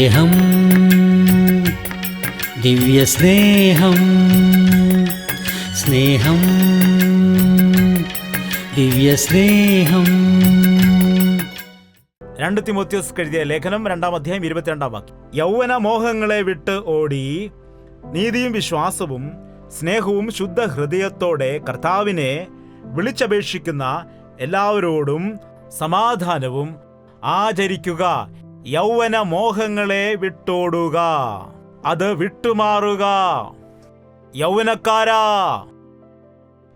സ്നേഹം, ദിവ്യസ്നേഹം, സ്നേഹം, ദിവ്യസ്നേഹം. 2 തിമോഥെയോസ് എഴുതിയ ലേഖനം 2-ാം അധ്യായം 22-ാം വാക്യം. യൗവന മോഹങ്ങളെ വിട്ട് ഓടി നീതിയും വിശ്വാസവും സ്നേഹവും ശുദ്ധ ഹൃദയത്തോടെ കർത്താവിനെ വിളിച്ചപേക്ഷിക്കുന്ന എല്ലാവരോടും സമാധാനവും ആചരിക്കുക. യൗവന മോഹങ്ങളെ വിട്ടോടുക, അത് വിട്ടുമാറുക. യൗവനക്കാരാ,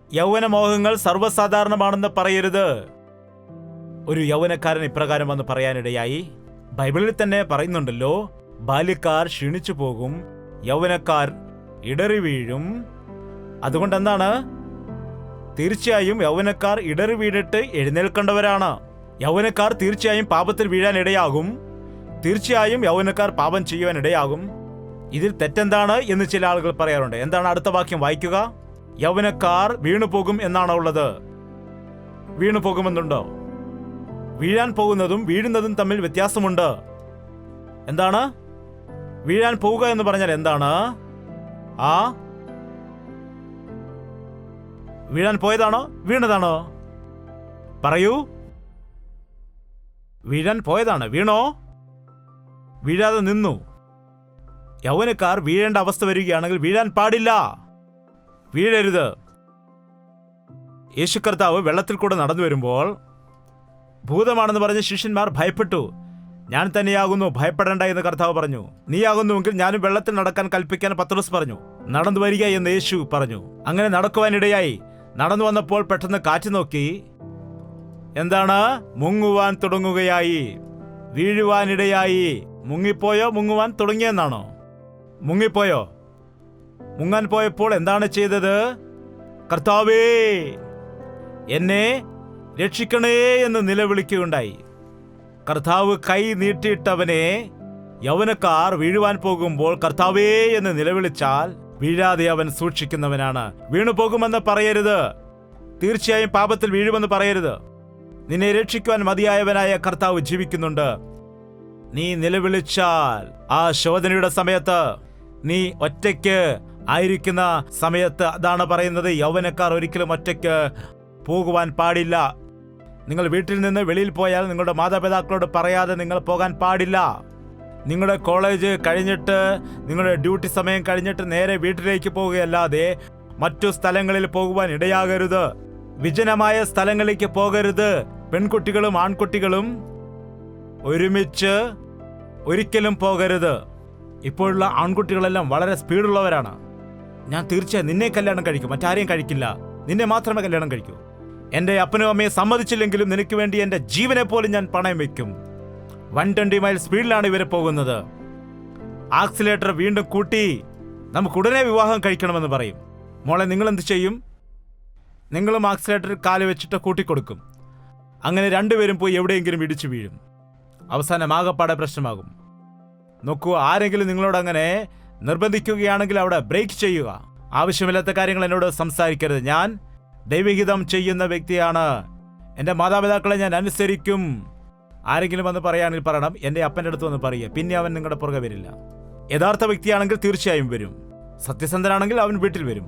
യൗവന മോഹങ്ങൾ സർവ്വസാധാരണമാണെന്ന് പറയരുത്. ഒരു യൗവനക്കാരൻ ഇപ്രകാരം വന്ന് പറയാനിടയായി. ബൈബിളിൽ തന്നെ പറയുന്നുണ്ടല്ലോ, ബാല്യക്കാർ ക്ഷീണിച്ചു പോകും, യൗവനക്കാർ ഇടറി വീഴും. അതുകൊണ്ട് എന്താണ്? തീർച്ചയായും യൗവനക്കാർ ഇടറി വീണിട്ട് എഴുന്നേൽക്കേണ്ടവരാണ്. യൗവനക്കാർ തീർച്ചയായും പാപത്തിൽ വീഴാൻ ഇടയാകും. തീർച്ചയായും യൗവനക്കാർ പാപം ചെയ്യുവാൻ ഇടയാകും. ഇതിൽ തെറ്റെന്താണ് എന്ന് ചില ആളുകൾ പറയാറുണ്ട്. എന്താണ് അടുത്ത വാക്യം വായിക്കുക. യൗവനക്കാർ വീണുപോകും എന്നാണ് ഉള്ളത്. വീണുപോകുമെന്നുണ്ടോ? വീഴാൻ പോകുന്നതും വീഴുന്നതും തമ്മിൽ വ്യത്യാസമുണ്ട്. എന്താണ് വീഴാൻ പോവുക എന്ന് പറഞ്ഞാൽ? എന്താണ്? വീഴാൻ പോയതാണോ വീണതാണോ? പറയൂ. വീഴാൻ പോയതാണ്. വീണോ? വീഴാതെ നിന്നു. യൗവനക്കാർ വീഴേണ്ട അവസ്ഥ വരികയാണെങ്കിൽ വീഴാൻ പാടില്ല, വീഴരുത്. യേശു കർത്താവ് വെള്ളത്തിൽ കൂടെ നടന്നു വരുമ്പോൾ ഭൂതമാണെന്ന് പറഞ്ഞ ശിഷ്യന്മാർ ഭയപ്പെട്ടു. ഞാൻ തന്നെയാകുന്നു, ഭയപ്പെടേണ്ട എന്ന് കർത്താവ് പറഞ്ഞു. നീയാകുന്നുവെങ്കിൽ ഞാനും വെള്ളത്തിൽ നടക്കാൻ കൽപ്പിക്കാൻ പത്രോസ് പറഞ്ഞു. നടന്നു വരിക എന്ന് യേശു പറഞ്ഞു. അങ്ങനെ നടക്കുവാനിടയായി. നടന്നു വന്നപ്പോൾ പെട്ടെന്ന് കാറ്റ് നോക്കി. എന്താണ്? മുങ്ങുവാൻ തുടങ്ങുകയായി, വീഴുവാനിടയായി. മുങ്ങിപ്പോയോ? മുങ്ങുവാൻ തുടങ്ങിയെന്നാണോ? മുങ്ങിപ്പോയോ? മുങ്ങാൻ പോയപ്പോൾ എന്താണ് ചെയ്തത്? കർത്താവേ, എന്നെ രക്ഷിക്കണേ എന്ന് നിലവിളിക്കുകയുണ്ടായി. കർത്താവ് കൈ നീട്ടിയിട്ടവനെ യൗവനക്കാർ വീഴുവാൻ പോകുമ്പോൾ കർത്താവേ എന്ന് നിലവിളിച്ചാൽ വീഴാതെ അവൻ സൂക്ഷിക്കുന്നവനാണ്. വീണുപോകുമെന്ന് പറയരുത്. തീർച്ചയായും പാപത്തിൽ വീഴുമെന്ന് പറയരുത്. നിന്നെ രക്ഷിക്കുവാൻ മതിയായവനായ കർത്താവ് ജീവിക്കുന്നുണ്ട്. നീ നിലവിളിച്ചാൽ ആ ശോധനയുടെ സമയത്ത്, നീ ഒറ്റയ്ക്ക് ആയിരിക്കുന്ന സമയത്ത്, അതാണ് പറയുന്നത്. യൗവനക്കാർ ഒരിക്കലും ഒറ്റയ്ക്ക് പോകുവാൻ പാടില്ല. നിങ്ങൾ വീട്ടിൽ നിന്ന് വെളിയിൽ പോയാൽ നിങ്ങളുടെ മാതാപിതാക്കളോട് പറയാതെ നിങ്ങൾ പോകാൻ പാടില്ല. നിങ്ങളുടെ കോളേജ് കഴിഞ്ഞിട്ട്, നിങ്ങളുടെ ഡ്യൂട്ടി സമയം കഴിഞ്ഞിട്ട് നേരെ വീട്ടിലേക്ക് പോവുകയല്ലാതെ മറ്റു സ്ഥലങ്ങളിൽ പോകുവാൻ ഇടയാകരുത്. വിജനമായ സ്ഥലങ്ങളിലേക്ക് പോകരുത്. പെൺകുട്ടികളും ആൺകുട്ടികളും ഒരുമിച്ച് ഒരിക്കലും പോകരുത്. ഇപ്പോഴുള്ള ആൺകുട്ടികളെല്ലാം വളരെ സ്പീഡുള്ളവരാണ്. ഞാൻ തീർച്ചയായും നിന്നെ കല്യാണം കഴിക്കും, മറ്റാരെയും കഴിക്കില്ല, നിന്നെ മാത്രമേ കല്യാണം കഴിക്കൂ. എൻ്റെ അപ്പനും അമ്മയെ സമ്മതിച്ചില്ലെങ്കിലും നിനക്ക് വേണ്ടി എൻ്റെ ജീവനെ പോലും ഞാൻ പണയം വയ്ക്കും. 120 മൈൽ സ്പീഡിലാണ് ഇവരെ പോകുന്നത്. ആക്സിലേറ്റർ വീണ്ടും കൂട്ടി നമുക്ക് ഉടനെ വിവാഹം കഴിക്കണമെന്ന് പറയും. മോളെ, നിങ്ങൾ എന്ത് ചെയ്യും? നിങ്ങളും ആക്സിലേറ്ററിൽ കാല് വെച്ചിട്ട് കൂട്ടിക്കൊടുക്കും. അങ്ങനെ രണ്ടുപേരും പോയി എവിടെയെങ്കിലും ഇടിച്ചു വീഴും. അവസാനം ആകപ്പാടെ പ്രശ്നമാകും. നോക്കൂ, ആരെങ്കിലും നിങ്ങളോട് അങ്ങനെ നിർബന്ധിക്കുകയാണെങ്കിൽ അവിടെ ബ്രേക്ക് ചെയ്യുക. ആവശ്യമില്ലാത്ത കാര്യങ്ങൾ എന്നോട് സംസാരിക്കരുത്. ഞാൻ ദൈവഹിതം ചെയ്യുന്ന വ്യക്തിയാണ്. എൻ്റെ മാതാപിതാക്കളെ ഞാൻ അനുസരിക്കും. ആരെങ്കിലും വന്ന് പറയുകയാണെങ്കിൽ പറയണം, എൻ്റെ അപ്പൻ്റെ അടുത്ത് വന്ന് പറയുക. പിന്നെ അവൻ നിങ്ങളുടെ പുറകെ വരില്ല. യഥാർത്ഥ വ്യക്തിയാണെങ്കിൽ തീർച്ചയായും വരും. സത്യസന്ധനാണെങ്കിൽ അവൻ വീട്ടിൽ വരും.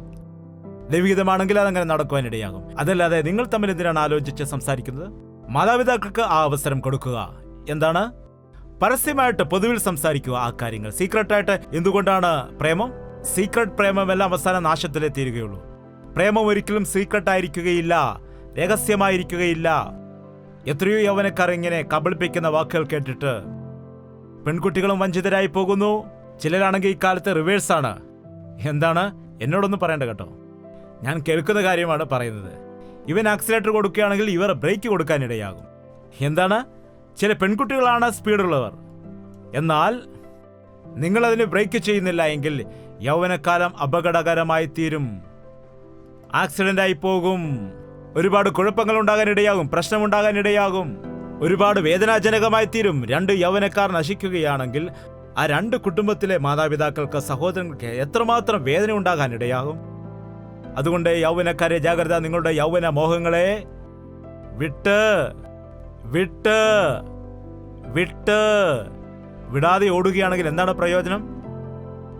ദൈവഹിതമാണെങ്കിൽ അതങ്ങനെ നടക്കുവാനിടയാകും. അതല്ലാതെ നിങ്ങൾ തമ്മിൽ എന്തിനാണ് ആലോചിച്ച് സംസാരിക്കുന്നത്? മാതാപിതാക്കൾക്ക് ആ അവസരം കൊടുക്കുക. എന്താണ്? പരസ്യമായിട്ട് പൊതുവിൽ സംസാരിക്കുക ആ കാര്യങ്ങൾ. സീക്രട്ടായിട്ട്. എന്തുകൊണ്ടാണ് പ്രേമം? സീക്രട്ട് പ്രേമമെല്ലാം അവസാന നാശത്തിലേ തീരുകയുള്ളൂ. പ്രേമം ഒരിക്കലും സീക്രട്ടായിരിക്കുകയില്ല, രഹസ്യമായിരിക്കുകയില്ല. എത്രയോ യൗവനക്കാർ ഇങ്ങനെ കബളിപ്പിക്കുന്ന വാക്കുകൾ കേട്ടിട്ട് പെൺകുട്ടികളും വഞ്ചിതരായി പോകുന്നു. ചിലരാണെങ്കിൽ ഇക്കാലത്ത് റിവേഴ്സാണ്. എന്താണ്? എന്നോടൊന്നും പറയണ്ട കേട്ടോ, ഞാൻ കേൾക്കുന്ന കാര്യമാണ് പറയുന്നത്. ഇവൻ ആക്സിലേറ്റർ കൊടുക്കുകയാണെങ്കിൽ ഇവർ ബ്രേക്ക് കൊടുക്കാനിടയാകും. എന്താണ്? ചില പെൺകുട്ടികളാണ് സ്പീഡുള്ളവർ. എന്നാൽ നിങ്ങളതിന് ബ്രേക്ക് ചെയ്യുന്നില്ല എങ്കിൽ യൗവനക്കാലം അപകടകരമായി തീരും. ആക്സിഡൻ്റായി പോകും. ഒരുപാട് കുഴപ്പങ്ങൾ ഉണ്ടാകാനിടയാകും, പ്രശ്നമുണ്ടാകാനിടയാകും, ഒരുപാട് വേദനാജനകമായി തീരും. 2 യൗവനക്കാർ നശിക്കുകയാണെങ്കിൽ ആ 2 കുടുംബത്തിലെ മാതാപിതാക്കൾക്ക്, സഹോദരങ്ങൾക്ക് എത്രമാത്രം വേദന ഉണ്ടാകാനിടയാകും. അതുകൊണ്ട് യൗവനക്കാരെ ജാഗ്രത. നിങ്ങളുടെ യൗവന മോഹങ്ങളെ വിട്ട് വിട്ട് വിട്ട് വിടാതെ ഓടുകയാണെങ്കിൽ എന്താണ് പ്രയോജനം?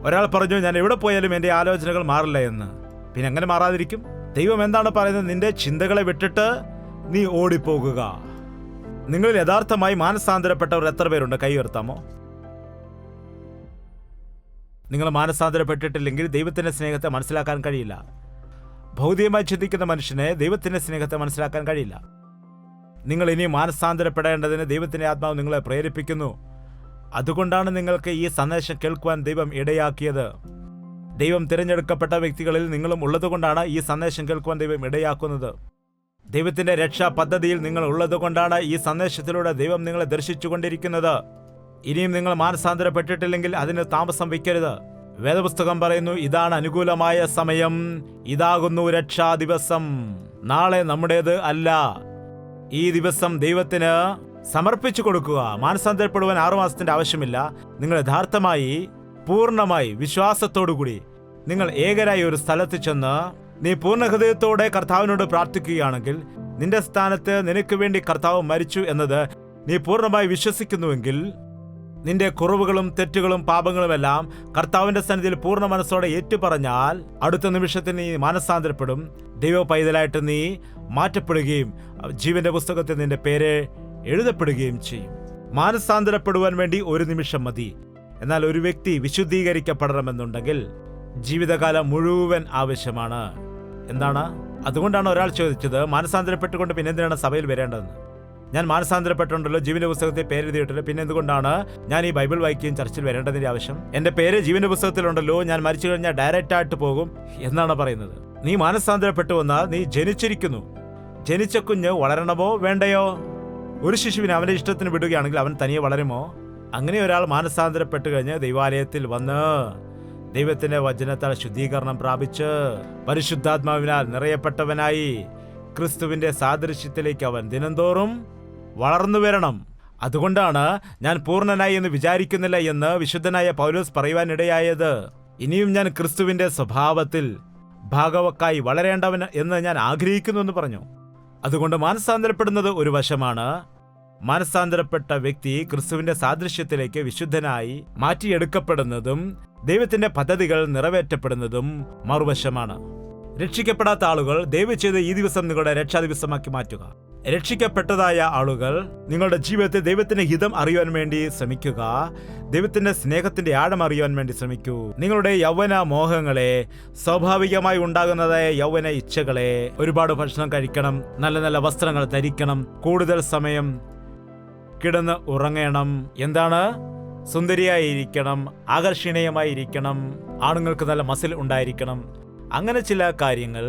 ഒരാൾ പറഞ്ഞു, ഞാൻ എവിടെ പോയാലും എൻ്റെ ആലോചനകൾ മാറില്ല എന്ന്. പിന്നെ എങ്ങനെ മാറാതിരിക്കും? ദൈവം എന്താണ് പറയുന്നത്? നിന്റെ ചിന്തകളെ വിട്ടിട്ട് നീ ഓടിപ്പോകുക. നിങ്ങളിൽ യഥാർത്ഥമായി മാനസാന്തരപ്പെട്ടവർ എത്ര പേരുണ്ട്? കൈ ഉയർത്താമോ? നിങ്ങൾ മാനസാന്തരപ്പെട്ടിട്ടില്ലെങ്കിൽ ദൈവത്തിന്റെ സ്നേഹത്തെ മനസ്സിലാക്കാൻ കഴിയില്ല. ഭൗതികമായി ചിന്തിക്കുന്ന മനുഷ്യനെ ദൈവത്തിന്റെ സ്നേഹത്തെ മനസ്സിലാക്കാൻ കഴിയില്ല. നിങ്ങൾ ഇനി മാനസാന്തരപ്പെടേണ്ടതിന് ദൈവത്തിന്റെ ആത്മാവ് നിങ്ങളെ പ്രേരിപ്പിക്കുന്നു. അതുകൊണ്ടാണ് നിങ്ങൾക്ക് ഈ സന്ദേശം കേൾക്കുവാൻ ദൈവം ഇടയാക്കിയത്. ദൈവം തിരഞ്ഞെടുക്കപ്പെട്ട വ്യക്തികളിൽ നിങ്ങളും ഉള്ളതുകൊണ്ടാണ് ഈ സന്ദേശം കേൾക്കുവാൻ ദൈവം ഇടയാക്കുന്നത്. ദൈവത്തിന്റെ രക്ഷാ പദ്ധതിയിൽ നിങ്ങൾ ഉള്ളതുകൊണ്ടാണ് ഈ സന്ദേശത്തിലൂടെ ദൈവം നിങ്ങളെ ദർശിച്ചുകൊണ്ടിരിക്കുന്നത്. ഇനിയും നിങ്ങൾ മാനസാന്തരപ്പെട്ടിട്ടില്ലെങ്കിൽ അതിന് താമസം വയ്ക്കരുത്. വേദപുസ്തകം പറയുന്നു, ഇതാണ് അനുകൂലമായ സമയം, ഇതാകുന്നു രക്ഷാ ദിവസം. നാളെ നമ്മുടേത് അല്ല. ഈ ദിവസം ദൈവത്തിന് സമർപ്പിച്ചു കൊടുക്കുക. മാനസാന്തരപ്പെടുവാൻ 6 മാസത്തിന്റെ ആവശ്യമില്ല. നിങ്ങൾ യഥാർത്ഥമായി പൂർണ്ണമായി വിശ്വാസത്തോടുകൂടി നിങ്ങൾ ഏകരായി ഒരു സ്ഥലത്ത് ചെന്ന് നീ പൂർണ്ണ ഹൃദയത്തോടെ കർത്താവിനോട് പ്രാർത്ഥിക്കുകയാണെങ്കിൽ, നിന്റെ സ്ഥാനത്ത് നിനക്ക് വേണ്ടി കർത്താവ് മരിച്ചു എന്നത് നീ പൂർണ്ണമായി വിശ്വസിക്കുന്നുവെങ്കിൽ, നിന്റെ കുറവുകളും തെറ്റുകളും പാപങ്ങളുമെല്ലാം കർത്താവിന്റെ സന്നിധിയിൽ പൂർണ്ണ മനസ്സോടെ ഏറ്റുപറഞ്ഞാൽ അടുത്ത നിമിഷത്തിൽ നീ മാനസാന്തരപ്പെടും. ദൈവ പൈതലായിട്ട് നീ മാറ്റപ്പെടുകയും ജീവന്റെ പുസ്തകത്തിൽ നിന്റെ പേര് എഴുതപ്പെടുകയും ചെയ്യും. മാനസാന്തരപ്പെടുവാൻ വേണ്ടി 1 നിമിഷം മതി. എന്നാൽ ഒരു വ്യക്തി വിശുദ്ധീകരിക്കപ്പെടണമെന്നുണ്ടെങ്കിൽ ജീവിതകാലം മുഴുവൻ ആവശ്യമാണ്. എന്താണ്? അതുകൊണ്ടാണ് ഒരാൾ ചോദിച്ചത്, മാനസാന്തരപ്പെട്ടുകൊണ്ട് പിന്നെ എന്തിനാണ് സഭയിൽ വരേണ്ടതെന്ന്. ഞാൻ മാനസാന്തരപ്പെട്ടുണ്ടല്ലോ, ജീവന്റെ പുസ്തകത്തിൽ പേരെഴുതിയിട്ടില്ല, പിന്നെ എന്തുകൊണ്ടാണ് ഞാൻ ഈ ബൈബിൾ വായിക്കുകയും ചർച്ചിൽ വരേണ്ടതിന്റെ ആവശ്യം? എന്റെ പേര് ജീവന്റെ പുസ്തകത്തിലുണ്ടല്ലോ, ഞാൻ മരിച്ചു കഴിഞ്ഞാൽ ഡയറക്റ്റ് ആയിട്ട് പോകും എന്നാണ് പറയുന്നത്. നീ മാനസാന്തരപ്പെട്ടു വന്നാൽ നീ ജനിച്ചിരിക്കുന്നു. ജനിച്ച കുഞ്ഞ് വളരണമോ വേണ്ടയോ? ഒരു ശിശുവിനെ അവന്റെ ഇഷ്ടത്തിന് വിടുകയാണെങ്കിൽ അവൻ തനിയെ വളരുമോ? അങ്ങനെ ഒരാൾ മാനസാന്തരപ്പെട്ട് കഴിഞ്ഞ് ദൈവാലയത്തിൽ വന്ന് ദൈവത്തിന്റെ വചനത്താൽ ശുദ്ധീകരണം പ്രാപിച്ച് പരിശുദ്ധാത്മാവിനാൽ നിറയപ്പെട്ടവനായി ക്രിസ്തുവിന്റെ സാദൃശ്യത്തിലേക്ക് അവൻ ദിനംതോറും വളർന്നു വരണം. അതുകൊണ്ടാണ് ഞാൻ പൂർണ്ണനായി എന്ന് വിചാരിക്കുന്നില്ല എന്ന് വിശുദ്ധനായ പൗലോസ് പറയുവാനിടയായത്. ഇനിയും ഞാൻ ക്രിസ്തുവിന്റെ സ്വഭാവത്തിൽ ഭാഗവക്കായി വളരേണ്ടവൻ എന്ന് ഞാൻ ആഗ്രഹിക്കുന്നു എന്ന് പറഞ്ഞു. അതുകൊണ്ട് മാനസാന്തരപ്പെടുന്നത് ഒരു വശമാണ്. മാനസാന്തരപ്പെട്ട വ്യക്തി ക്രിസ്തുവിന്റെ സാദൃശ്യത്തിലേക്ക് വിശുദ്ധനായി മാറ്റിയെടുക്കപ്പെടുന്നതും ദൈവത്തിന്റെ പദ്ധതികൾ നിറവേറ്റപ്പെടുന്നതും മറുവശമാണ്. രക്ഷിക്കപ്പെടാത്ത ആളുകൾ ദയവ് ചെയ്ത് ഈ ദിവസം നിങ്ങളുടെ രക്ഷാ ദിവസമാക്കി മാറ്റുക. രക്ഷിക്കപ്പെട്ടതായ ആളുകൾ നിങ്ങളുടെ ജീവിതത്തിൽ ദൈവത്തിന്റെ ഹിതം അറിയുവാൻ വേണ്ടി ശ്രമിക്കുക. ദൈവത്തിന്റെ സ്നേഹത്തിന്റെ ആഴം അറിയുവാൻ വേണ്ടി ശ്രമിക്കൂ. നിങ്ങളുടെ യൗവന മോഹങ്ങളെ, സ്വാഭാവികമായി ഉണ്ടാകുന്നതായ യൗവന ഇച്ഛകളെ, ഒരുപാട് ഭക്ഷണം കഴിക്കണം, നല്ല നല്ല വസ്ത്രങ്ങൾ ധരിക്കണം, കൂടുതൽ സമയം കിടന്ന് ഉറങ്ങണം, എന്താണ് സുന്ദരിയായിരിക്കണം, ആകർഷണീയമായിരിക്കണം, ആണുങ്ങൾക്ക് നല്ല മസിൽ ഉണ്ടായിരിക്കണം, അങ്ങനെ ചില കാര്യങ്ങൾ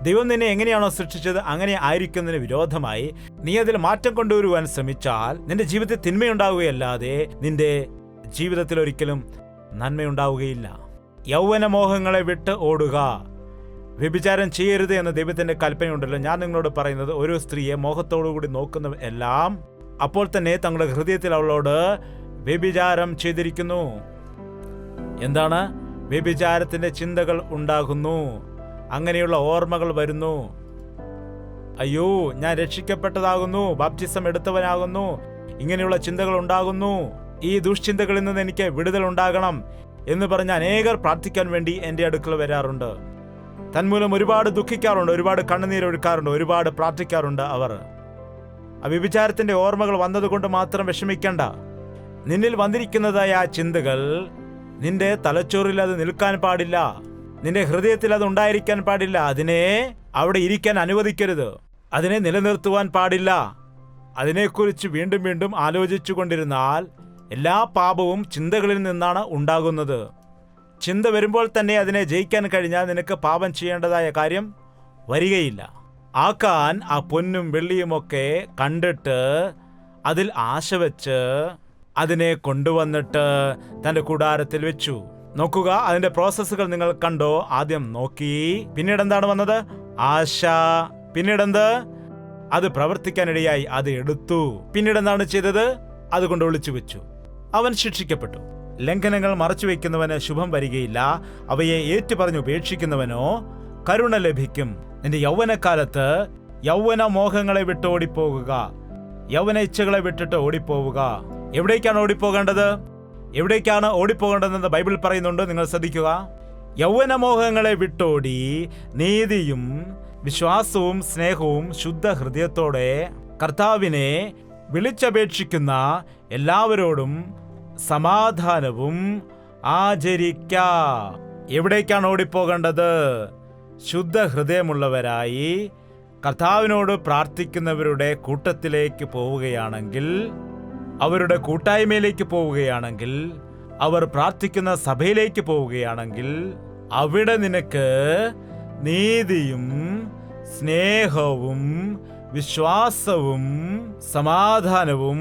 ദൈവം നിന്നെ എങ്ങനെയാണോ സൃഷ്ടിച്ചത് അങ്ങനെ ആയിരിക്കുന്നതിന് വിരോധമായി നീ അതിൽ മാറ്റം കൊണ്ടുവരുവാൻ ശ്രമിച്ചാൽ നിന്റെ ജീവിതത്തിൽ തിന്മയുണ്ടാവുകയല്ലാതെ നിന്റെ ജീവിതത്തിൽ ഒരിക്കലും നന്മയുണ്ടാവുകയില്ല. യൗവനമോഹങ്ങളെ വിട്ട് ഓടുക. വ്യഭിചാരം ചെയ്യരുത് എന്ന ദൈവത്തിന്റെ കൽപ്പനയുണ്ടല്ലോ. ഞാൻ നിങ്ങളോട് പറയുന്നത്, ഒരു സ്ത്രീയെ മോഹത്തോടുകൂടി നോക്കുന്ന എല്ലാം അപ്പോൾ തന്നെ തങ്ങളുടെ ഹൃദയത്തിൽ അവളോട് വ്യഭിചാരം ചെയ്തിരിക്കുന്നു. എന്താണ്? വ്യഭിചാരത്തിന്റെ ചിന്തകൾ ഉണ്ടാകുന്നു. അങ്ങനെയുള്ള ഓർമ്മകൾ വരുന്നു. അയ്യോ, ഞാൻ രക്ഷിക്കപ്പെട്ടതാകുന്നു, ബാപ്റ്റിസം എടുത്തവനാകുന്നു, ഇങ്ങനെയുള്ള ചിന്തകൾ ഉണ്ടാകുന്നു. ഈ ദുഷ്ചിന്തകളിൽ നിന്ന് എനിക്ക് വിടുതൽ ഉണ്ടാകണം എന്ന് പറഞ്ഞ് അനേകർ പ്രാർത്ഥിക്കാൻ വേണ്ടി എൻ്റെ അടുക്കൽ വരാറുണ്ട്. തന്മൂലം ഒരുപാട് ദുഃഖിക്കാറുണ്ട്, ഒരുപാട് കണ്ണുനീരൊഴുക്കാറുണ്ട്, ഒരുപാട് പ്രാർത്ഥിക്കാറുണ്ട്. അവർ ആ വ്യഭിചാരത്തിന്റെ ഓർമ്മകൾ വന്നതുകൊണ്ട് മാത്രം വിഷമിക്കണ്ട. നിന്നിൽ വന്നിരിക്കുന്നതായ ആ ചിന്തകൾ നിന്റെ തലച്ചോറിൽ അത് നിൽക്കാൻ പാടില്ല, നിന്റെ ഹൃദയത്തിൽ അത് ഉണ്ടായിരിക്കാൻ പാടില്ല. അതിനെ അവിടെ ഇരിക്കാൻ അനുവദിക്കരുത്. അതിനെ നിലനിർത്തുവാൻ പാടില്ല. അതിനെക്കുറിച്ച് വീണ്ടും വീണ്ടും ആലോചിച്ചു കൊണ്ടിരുന്നാൽ എല്ലാ പാപവും ചിന്തകളിൽ നിന്നാണ് ഉണ്ടാകുന്നത്. ചിന്ത വരുമ്പോൾ തന്നെ അതിനെ ജയിക്കാൻ കഴിഞ്ഞാൽ നിനക്ക് പാപം ചെയ്യേണ്ടതായ കാര്യം വരികയില്ല. ആക്കാൻ ആ പൊന്നും വെള്ളിയുമൊക്കെ കണ്ടിട്ട് അതിൽ ആശ വെച്ച് അതിനെ കൊണ്ടുവന്നിട്ട് തന്റെ കൂടാരത്തിൽ വെച്ചു. നോക്കുക, അതിന്റെ പ്രോസസ്സുകൾ നിങ്ങൾ കണ്ടോ? ആദ്യം നോക്കി, പിന്നീട് എന്താണ് വന്നത്? ആശ. പിന്നീടെന്ത്? അത് പ്രവർത്തിക്കാനിടയായി, അത് എടുത്തു. പിന്നീട് എന്താണ് ചെയ്തത്? അതുകൊണ്ട് ഒളിച്ചു വെച്ചു. അവൻ ശിക്ഷിക്കപ്പെട്ടു. ലംഘനങ്ങൾ മറച്ചു വയ്ക്കുന്നവന് ശുഭം വരികയില്ല, അവയെ ഏറ്റുപറഞ്ഞ് ഉപേക്ഷിക്കുന്നവനോ കരുണ ലഭിക്കും. നിന്റെ യൗവനക്കാലത്ത് യൗവന മോഹങ്ങളെ വിട്ട് ഓടിപ്പോകുക. യൗവന ഇച്ഛകളെ വിട്ടിട്ട് ഓടിപ്പോവുക. എവിടേക്കാണ് ഓടിപ്പോകേണ്ടത്? എവിടേക്കാണ് ഓടിപ്പോകേണ്ടതെന്ന് ബൈബിൾ പറയുന്നുണ്ട്. നിങ്ങൾ ശ്രദ്ധിക്കുക. യൗവനമോഹങ്ങളെ വിട്ടോടി നീതിയും വിശ്വാസവും സ്നേഹവും ശുദ്ധ ഹൃദയത്തോടെ കർത്താവിനെ വിളിച്ചപേക്ഷിക്കുന്ന എല്ലാവരോടും സമാധാനവും ആചരിക്ക. എവിടേക്കാണ് ഓടിപ്പോകേണ്ടത്? ശുദ്ധ ഹൃദയമുള്ളവരായി കർത്താവിനോട് പ്രാർത്ഥിക്കുന്നവരുടെ കൂട്ടത്തിലേക്ക് പോവുകയാണെങ്കിൽ, അവരുടെ കൂട്ടായ്മയിലേക്ക് പോവുകയാണെങ്കിൽ, അവർ പ്രാർത്ഥിക്കുന്ന സഭയിലേക്ക് പോവുകയാണെങ്കിൽ, അവിടെ നിനക്ക് നീതിയും സ്നേഹവും വിശ്വാസവും സമാധാനവും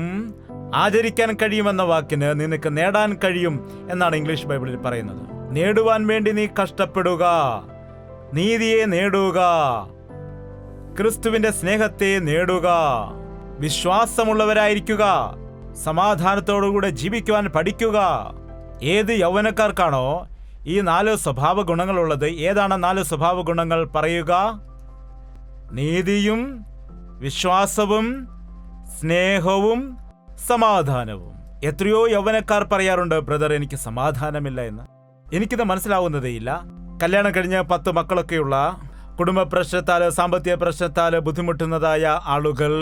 ആചരിക്കാൻ കഴിയുമെന്ന വാക്കിന് നിനക്ക് നേടാൻ കഴിയും എന്നാണ് ഇംഗ്ലീഷ് ബൈബിളിൽ പറയുന്നത്. നേടുവാൻ വേണ്ടി നീ കഷ്ടപ്പെടുക, നീതിയെ നേടുക, ക്രിസ്തുവിന്റെ സ്നേഹത്തെ നേടുക, വിശ്വാസമുള്ളവരായിരിക്കുക, സമാധാനത്തോടുകൂടെ ജീവിക്കുവാൻ പഠിക്കുക. ഏത് യൗവനക്കാർക്കാണോ ഈ 4 സ്വഭാവ ഗുണങ്ങളുള്ളത്, ഏതാണ് 4 സ്വഭാവ ഗുണങ്ങൾ? പറയുക. നീതിയും വിശ്വാസവും സ്നേഹവും സമാധാനവും. എത്രയോ യൗവനക്കാർ പറയാറുണ്ട്, ബ്രദർ എനിക്ക് സമാധാനമില്ല എന്ന്. എനിക്കിത് മനസ്സിലാവുന്നതേയില്ല. കല്യാണം കഴിഞ്ഞ് 10 മക്കളൊക്കെയുള്ള, കുടുംബ പ്രശ്നത്താലോ സാമ്പത്തിക പ്രശ്നത്താലോ ബുദ്ധിമുട്ടുന്നതായ ആളുകൾ,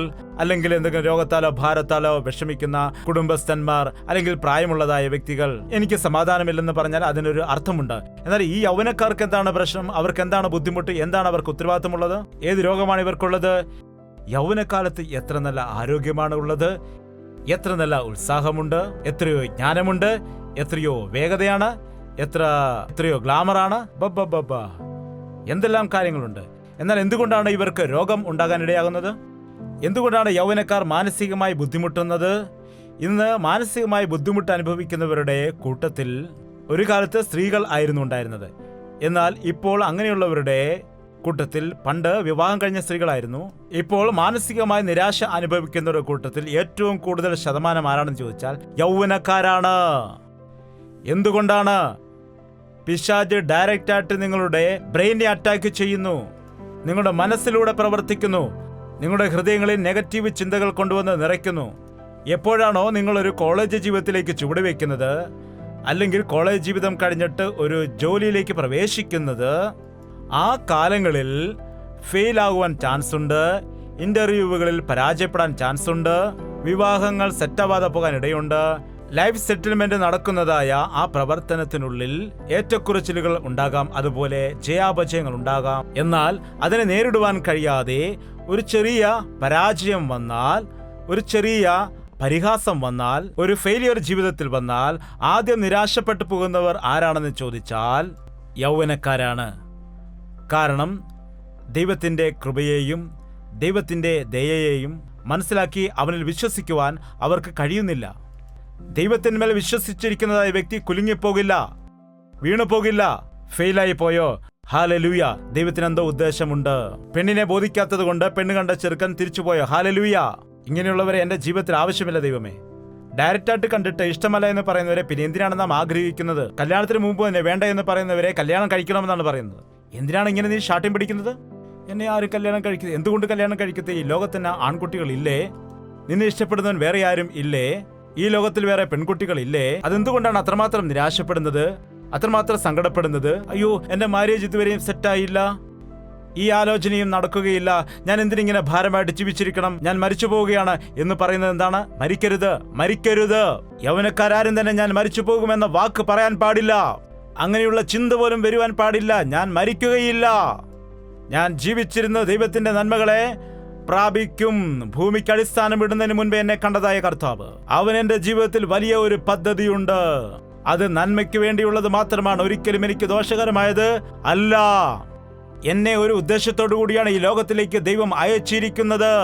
അല്ലെങ്കിൽ എന്തെങ്കിലും രോഗത്താലോ ഭാരത്താലോ വിഷമിക്കുന്ന കുടുംബസ്ഥന്മാർ, അല്ലെങ്കിൽ പ്രായമുള്ളതായ വ്യക്തികൾ, എനിക്ക് സമാധാനമില്ലെന്ന് പറഞ്ഞാൽ അതിനൊരു അർത്ഥമുണ്ട്. എന്നാൽ ഈ യൗവനക്കാർക്ക് എന്താണ് പ്രശ്നം? അവർക്ക് എന്താണ് ബുദ്ധിമുട്ട്? എന്താണ് അവർക്ക് ഉത്തരവാദിത്തമുള്ളത്? ഏത് രോഗമാണ് ഇവർക്കുള്ളത്? യൗവനകാലത്ത് എത്ര നല്ല ആരോഗ്യമാണ് ഉള്ളത്, എത്ര നല്ല ഉത്സാഹമുണ്ട്, എത്രയോ ജ്ഞാനമുണ്ട്, എത്രയോ വേഗതയാണ്, എത്രയോ ഗ്ലാമറാണ്, എന്തെല്ലാം കാര്യങ്ങളുണ്ട്. എന്നാൽ എന്തുകൊണ്ടാണ് ഇവർക്ക് രോഗം ഉണ്ടാകാനിടയാകുന്നത്? എന്തുകൊണ്ടാണ് യൗവനക്കാർ മാനസികമായി ബുദ്ധിമുട്ടുന്നത്? ഇന്ന് മാനസികമായി ബുദ്ധിമുട്ട് അനുഭവിക്കുന്നവരുടെ കൂട്ടത്തിൽ ഒരു കാലത്ത് സ്ത്രീകൾ ആയിരുന്നു ഉണ്ടായിരുന്നത്. എന്നാൽ ഇപ്പോൾ അങ്ങനെയുള്ളവരുടെ കൂട്ടത്തിൽ പണ്ട് വിവാഹം കഴിഞ്ഞ സ്ത്രീകളായിരുന്നു. ഇപ്പോൾ മാനസികമായി നിരാശ അനുഭവിക്കുന്നവരുടെ കൂട്ടത്തിൽ ഏറ്റവും കൂടുതൽ ശതമാനം ആരാണെന്ന് ചോദിച്ചാൽ യൗവനക്കാരാണ്. എന്തുകൊണ്ടാണ്? പിശാച് ഡയറക്റ്റായിട്ട് നിങ്ങളുടെ ബ്രെയിനെ അറ്റാക്ക് ചെയ്യുന്നു, നിങ്ങളുടെ മനസ്സിലൂടെ പ്രവർത്തിക്കുന്നു, നിങ്ങളുടെ ഹൃദയങ്ങളിൽ നെഗറ്റീവ് ചിന്തകൾ കൊണ്ടുവന്ന് നിറയ്ക്കുന്നു. എപ്പോഴാണോ നിങ്ങളൊരു കോളേജ് ജീവിതത്തിലേക്ക് ചുവടുവെക്കുന്നത്, അല്ലെങ്കിൽ കോളേജ് ജീവിതം കഴിഞ്ഞിട്ട് ഒരു ജോലിയിലേക്ക് പ്രവേശിക്കുന്നത്, ആ കാലങ്ങളിൽ ഫെയിൽ ആകുവാൻ ചാൻസ് ഉണ്ട്, ഇന്റർവ്യൂകളിൽ പരാജയപ്പെടാൻ ചാൻസ് ഉണ്ട്, വിവാഹങ്ങൾ സെറ്റാവാതെ പോകാൻ ഇടയുണ്ട്. ലൈഫ് സെറ്റിൽമെന്റ് നടക്കുന്നതായ ആ പ്രവർത്തനത്തിനുള്ളിൽ ഏറ്റക്കുറച്ചിലുകൾ ഉണ്ടാകാം, അതുപോലെ ജയാപജയങ്ങൾ ഉണ്ടാകാം. എന്നാൽ അതിനെ നേരിടുവാൻ കഴിയാതെ ഒരു ചെറിയ പരാജയം വന്നാൽ, ഒരു ചെറിയ പരിഹാസം വന്നാൽ, ഒരു ഫെയിലിയർ ജീവിതത്തിൽ വന്നാൽ ആദ്യം നിരാശപ്പെട്ടു പോകുന്നവർ ആരാണെന്ന് ചോദിച്ചാൽ യൗവനക്കാരാണ്. കാരണം ദൈവത്തിൻ്റെ കൃപയെയും ദൈവത്തിൻ്റെ ദയയെയും മനസ്സിലാക്കി അവനിൽ വിശ്വസിക്കുവാൻ അവർക്ക് കഴിയുന്നില്ല. ദൈവത്തിന്മേൽ വിശ്വസിച്ചിരിക്കുന്നതായ വ്യക്തി കുലുങ്ങിപ്പോകില്ല, വീണുപോകില്ല. ഫെയിലായി പോയോ? ഹാലലൂയ, ദൈവത്തിന് എന്തോ ഉദ്ദേശമുണ്ട്. പെണ്ണിനെ ബോധിക്കാത്തത് കൊണ്ട് പെണ്ണ് കണ്ട ചെറുക്കൻ തിരിച്ചുപോയോ? ഹാലലൂയ. ഇങ്ങനെയുള്ളവരെ എൻ്റെ ജീവിതത്തിൽ ആവശ്യമില്ല ദൈവമേ. ഡയറക്റ്റായിട്ട് കണ്ടിട്ട് ഇഷ്ടമല്ല എന്ന് പറയുന്നവരെ പിന്നെ എന്തിനാണ് നാം ആഗ്രഹിക്കുന്നത്? കല്യാണത്തിന് മുമ്പ് തന്നെ വേണ്ട എന്ന് പറയുന്നവരെ കല്യാണം കഴിക്കണമെന്നാണ് പറയുന്നത്. എന്തിനാണ് ഇങ്ങനെ നീ ഷാട്ടിയും പിടിക്കുന്നത്? എന്നെ ആരും കല്യാണം കഴിക്കുന്നത്? എന്തുകൊണ്ട് കല്യാണം കഴിക്കത്തെ? ഈ ലോകത്തിന് ആൺകുട്ടികൾ ഇല്ലേ? നിന്നെ ഇഷ്ടപ്പെടുന്നവൻ വേറെ ആരും ഇല്ലേ? ഈ ലോകത്തിൽ വേറെ പെൺകുട്ടികൾ ഇല്ലേ? അതെന്തുകൊണ്ടാണ് അത്രമാത്രം നിരാശപ്പെടുന്നത്, അത്രമാത്രം സങ്കടപ്പെടുന്നത്? അയ്യോ, എന്റെ മാരേജ് ഇതുവരെയും സെറ്റായില്ല, ഈ ആലോചനയും നടക്കുകയില്ല, ഞാൻ എന്തിനിങ്ങനെ ഭാരമായിട്ട് ജീവിച്ചിരിക്കണം, ഞാൻ മരിച്ചു പോവുകയാണ് എന്ന് പറയുന്നത് എന്താണ്? മരിക്കരുത്, മരിക്കരുത്. യൗവനക്കാരും തന്നെ ഞാൻ മരിച്ചു പോകുമെന്ന വാക്ക് പറയാൻ പാടില്ല. അങ്ങനെയുള്ള ചിന്ത പോലും വരുവാൻ പാടില്ല. ഞാൻ മരിക്കുകയില്ല, ഞാൻ ജീവിച്ചിരുന്ന ദൈവത്തിന്റെ നന്മകളെ പ്രാപിക്കും. ഭൂമിക്ക് അടിസ്ഥാനം ഇടുന്നതിന് മുൻപേ എന്നെ കണ്ടതായ കർത്താവ്, അവൻ എന്റെ ജീവിതത്തിൽ വലിയ ഒരു പദ്ധതിയുണ്ട്. അത് നന്മയ്ക്ക് വേണ്ടിയുള്ളത് മാത്രമാണ്, ഒരിക്കലും എനിക്ക് ദോഷകരമായത് അല്ല. എന്നെ ഒരു ഉദ്ദേശത്തോടു കൂടിയാണ് ഈ ലോകത്തിലേക്ക് ദൈവം അയച്ചിരിക്കുന്നത്.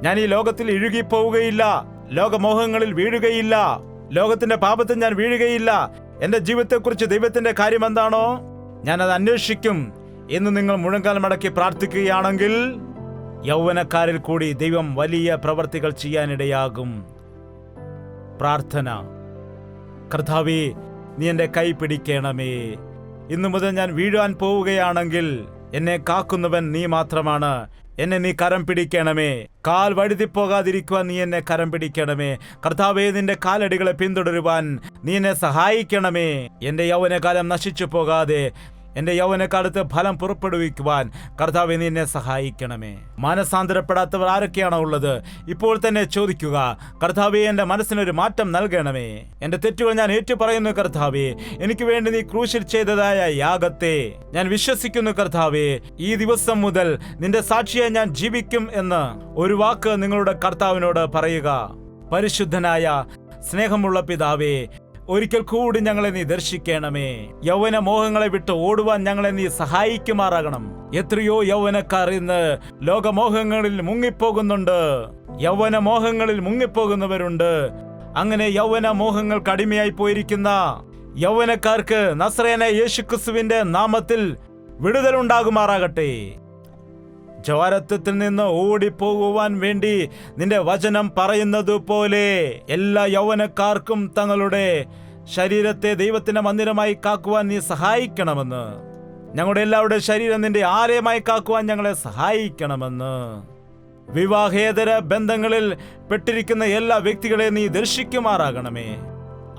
ഞാൻ ഈ ലോകത്തിൽ ഇഴുകിപ്പോവുകയില്ല, ലോകമോഹങ്ങളിൽ വീഴുകയില്ല, ലോകത്തിന്റെ പാപത്തിൽ ഞാൻ വീഴുകയില്ല. എന്റെ ജീവിതത്തെക്കുറിച്ച് ദൈവത്തിന്റെ കാര്യം എന്താണോ ഞാൻ അത് അന്വേഷിക്കും എന്ന് നിങ്ങൾ മുഴങ്കാൽ മടക്കി പ്രാർത്ഥിക്കുകയാണെങ്കിൽ യൗവനക്കാരിൽ കൂടി ദൈവം വലിയ പ്രവർത്തികൾ ചെയ്യാനിടയാകും. പ്രാർത്ഥന. കർത്താവേ, നീ എൻ്റെ കൈ പിടിക്കണമേ. ഇന്നു മുതൽ ഞാൻ വീഴാൻ പോവുകയാണെങ്കിൽ എന്നെ കാക്കുന്നവൻ നീ മാത്രമാണ്. എന്നെ നീ കരം പിടിക്കണമേ. കാൽ വഴുതി പോകാതിരിക്കുവാൻ നീ എന്നെ കരം പിടിക്കണമേ. കർത്താവേ, നിന്റെ കാലടികളെ പിന്തുടരുവാൻ നീ എന്നെ സഹായിക്കണമേ. എന്റെ യൗവനകാലം നശിച്ചു പോകാതെ എന്റെ യൗവനകാലത്ത് ഫലം പുറപ്പെടുവിക്കുവാൻ കർത്താവേ, നീ എന്നെ സഹായിക്കണമേ. മാനസാന്തരപ്പെടാത്തവർ ആരൊക്കെയാണോ ഉള്ളത്? ഇപ്പോൾ തന്നെ ചോദിക്കുക, കർത്താവേ, എന്റെ മനസ്സിനൊരു മാറ്റം നൽകണമേ. എന്റെ തെറ്റുകൾ ഞാൻ ഏറ്റുപറയുന്നു കർത്താവേ. എനിക്ക് വേണ്ടി നീ ക്രൂശിൽ ചെയ്തതായ യാഗത്തെ ഞാൻ വിശ്വസിക്കുന്നു കർത്താവേ. ഈ ദിവസം മുതൽ നിന്റെ സാക്ഷിയായി ഞാൻ ജീവിക്കും എന്ന് ഒരു വാക്ക് നിങ്ങളുടെ കർത്താവിനോട് പറയുക. പരിശുദ്ധനായ സ്നേഹമുള്ള പിതാവേ, ഒരിക്കൽ കൂടി ഞങ്ങളെ നീ ദർശിക്കണമേ. യൗവന മോഹങ്ങളെ വിട്ട് ഓടുവാൻ ഞങ്ങളെ നീ സഹായിക്കുമാറാകണം. എത്രയോ യൗവനക്കാർ ഇന്ന് ലോകമോഹങ്ങളിൽ മുങ്ങിപ്പോകുന്നുണ്ട്. യൗവന മോഹങ്ങളിൽ മുങ്ങിപ്പോകുന്നവരുണ്ട്. അങ്ങനെ യൗവന മോഹങ്ങൾക്ക് അടിമയായി പോയിരിക്കുന്ന യൗവനക്കാർക്ക് നസ്രയനായ യേശുക്രിസ്തുവിന്റെ നാമത്തിൽ വിടുതലുണ്ടാകുമാറാകട്ടെ. ജവാരത്വത്തിൽ നിന്ന് ഓടിപ്പോകുവാൻ വേണ്ടി നിന്റെ വചനം പറയുന്നത് പോലെ എല്ലാ യൗവനക്കാർക്കും തങ്ങളുടെ ശരീരത്തെ ദൈവത്തിന്റെ മന്ദിരമായി കാക്കുവാൻ നീ സഹായിക്കണമെന്ന്, ഞങ്ങളുടെ എല്ലാവരുടെ ശരീരം നിന്റെ ആലയമായി കാക്കുവാൻ ഞങ്ങളെ സഹായിക്കണമെന്ന്, വിവാഹേതര ബന്ധങ്ങളിൽ പെട്ടിരിക്കുന്ന എല്ലാ വ്യക്തികളെ നീ ദർശിക്കുമാറാകണമേ.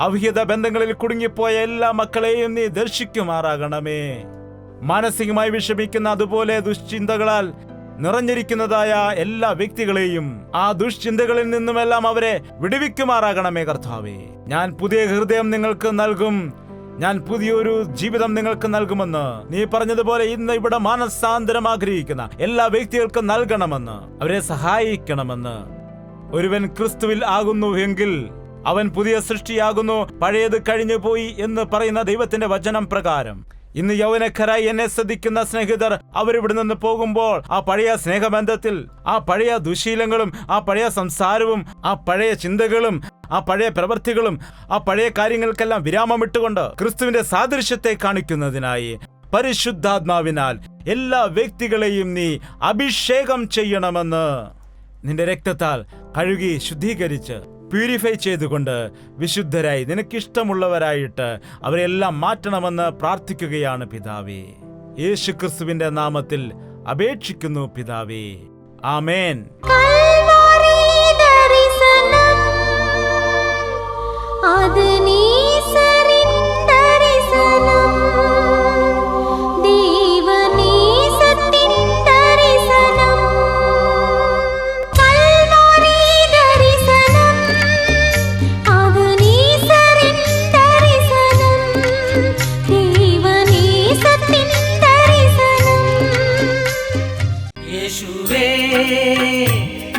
അവിഹിത ബന്ധങ്ങളിൽ കുടുങ്ങിപ്പോയ എല്ലാ മക്കളെയും നീ ദർശിക്കുമാറാകണമേ. മാനസികമായി വിഷമിക്കുന്ന, അതുപോലെ ദുശ്ചിന്തകളാൽ നിറഞ്ഞിരിക്കുന്നതായ എല്ലാ വ്യക്തികളെയും ആ ദുഷ്ചിന്തകളിൽ നിന്നുമെല്ലാം അവരെ വിടുവിക്കുമാറാകണമേ കർത്താവേ. ഞാൻ പുതിയ ഹൃദയം നിങ്ങൾക്ക് നൽകും, ഞാൻ പുതിയൊരു ജീവിതം നിങ്ങൾക്ക് നൽകുമെന്ന് നീ പറഞ്ഞതുപോലെ ഇന്ന് ഇവിടെ മാനസാന്തരം ആഗ്രഹിക്കുന്ന എല്ലാ വ്യക്തികൾക്കും നൽകണമെന്ന്, അവരെ സഹായിക്കണമെന്ന്. ഒരുവൻ ക്രിസ്തുവിൽ ആകുന്നു എങ്കിൽ അവൻ പുതിയ സൃഷ്ടിയാകുന്നു, പഴയത് കഴിഞ്ഞു പോയി എന്ന് പറയുന്ന ദൈവത്തിന്റെ വചനം പ്രകാരം ഇന്ന് യൗവനക്കാരായി എന്നെ ശ്രദ്ധിക്കുന്ന സ്നേഹിതർ അവരിവിടെ നിന്ന് പോകുമ്പോൾ ആ പഴയ സ്നേഹബന്ധത്തിൽ, ആ പഴയ ദുശീലങ്ങളും, ആ പഴയ സംസാരവും, ആ പഴയ ചിന്തകളും, ആ പഴയ പ്രവൃത്തികളും, ആ പഴയ കാര്യങ്ങൾക്കെല്ലാം വിരാമമിട്ടുകൊണ്ട് ക്രിസ്തുവിന്റെ സാദൃശ്യത്തെ കാണിക്കുന്നതിനായി പരിശുദ്ധാത്മാവിനാൽ എല്ലാ വ്യക്തികളെയും നീ അഭിഷേകം ചെയ്യണമെന്ന്, നിന്റെ രക്തത്താൽ കഴുകി ശുദ്ധീകരിച്ച് പ്യൂരിഫൈ ചെയ്തുകൊണ്ട് വിശുദ്ധരായി നിനക്കിഷ്ടമുള്ളവരായിട്ട് അവരെല്ലാം മാറ്റണമെന്ന് പ്രാർത്ഥിക്കുകയാണ് പിതാവേ. യേശുക്രിസ്തുവിന്റെ നാമത്തിൽ അപേക്ഷിക്കുന്നു പിതാവേ. ആമേൻ.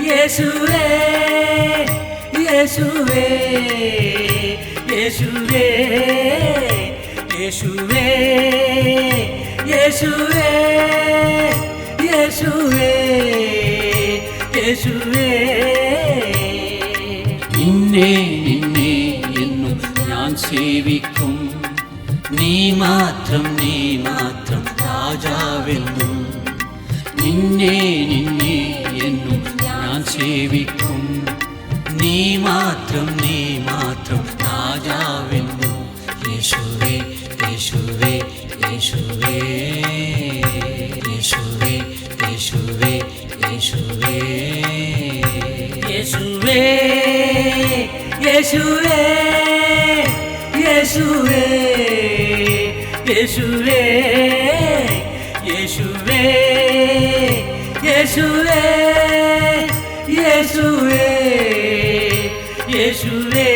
യേശുവേ യേശുവേ യേശുവേ യേശുവേ യേശുവേ യേശുവേ യേശുവേ നിന്നെ നിന്നെ എന്നും ഞാൻ സേവിക്കും, നീ മാത്രം രാജാവെന്നും. നിന്നെ നിന്നെ എന്നും ഞാൻ സേവിക്കും, നീ മാത്രം രാജാവെന്നും. യേശുവേ യേശുവേ യേശുവേ യേശുവേ യേശുവേ യേശുവേ യേശുവേ യേശുവേ യേശുവേ യേശുവേ യേശുവേ യേശുവേ യേശുവേ യേശുവേ